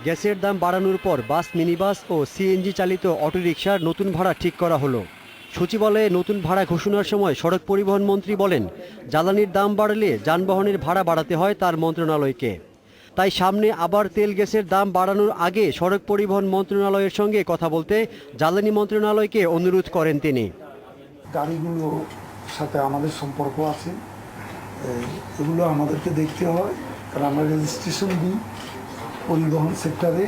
গ্যাসের দাম বাড়ানোর পর বাস, মিনিবাস ও সিএনজি চালিত অটোরিকশার নতুন ভাড়া ঠিক করা হলো। সচিবালয়ে নতুন ভাড়া ঘোষণার সময় সড়ক পরিবহন মন্ত্রী বলেন, জ্বালানির দাম বাড়লে যানবাহনের ভাড়া বাড়াতে হয় তার মন্ত্রণালয়কে। তাই সামনে আবার তেল গ্যাসের দাম বাড়ানোর আগে সড়ক পরিবহন মন্ত্রণালয়ের সঙ্গে কথা বলতে জ্বালানি মন্ত্রণালয়কে অনুরোধ করেন তিনি। গাড়িগুলোর সাথে আমাদের সম্পর্ক আছে, এগুলো আমাদেরকে দেখতে হয়, কারণ আমরা রেজিস্ট্রেশন দিই পরিবহন সেক্টরে।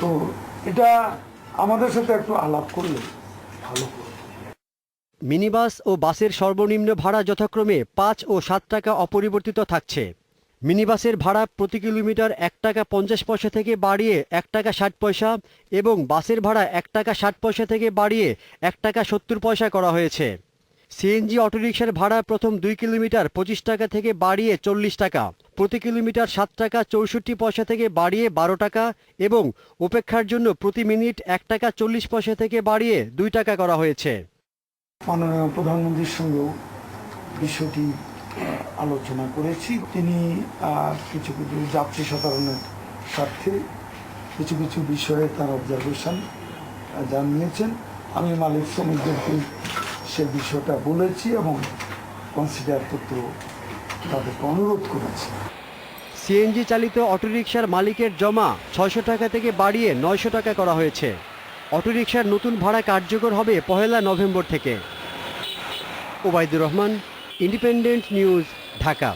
তো এটা আমাদের সাথে একটু আলাপ করলে ভালো। মিনিবাস ও বাসের সর্বনিম্ন ভাড়া যথাক্রমে ৫ ও ৭ টাকা অপরিবর্তিত থাকছে। মিনিবাসের ভাড়া প্রতি কিলোমিটার ১ টাকা ৫০ পয়সা থেকে বাড়িয়ে ১ টাকা ৬০ পয়সা এবং বাসের ভাড়া ১ টাকা ৬০ পয়সা থেকে বাড়িয়ে ১ টাকা ৭০ পয়সা করা হয়েছে। সিএনজি অটোরিকশার ভাড়া প্রথম ২ কিলোমিটার ২৫ টাকা থেকে বাড়িয়ে ৪০ টাকা, প্রতি কিলোমিটার ৭ টাকা ৬৪ পয়সা থেকে বাড়িয়ে ১২ টাকা এবং উপেক্ষার জন্য প্রতি মিনিট ১ টাকা ৪০ পয়সা থেকে বাড়িয়ে ২ টাকা করা হয়েছে। মাননীয় প্রধানমন্ত্রীর সঙ্গেও বিষয়টি আলোচনা করেছি। তিনি কিছু কিছু যাত্রী সাধারণের স্বার্থে কিছু কিছু বিষয়ে তার অবজারভেশন জানিয়েছেন। আমি মালিক শ্রমিকদেরকে সে বিষয়টা বলেছি এবং কনসিডার করতে তাদেরকে অনুরোধ করেছি। সিএনজি চালিত অটোরিকশার মালিকের জমা ৬০০ টাকা থেকে বাড়িয়ে ৯০০ টাকা করা হয়েছে। অটোরিকশার নতুন ভাড়া কার্যকর হবে ১ নভেম্বর থেকে। Obaidur Rahman, independent news, Dhaka.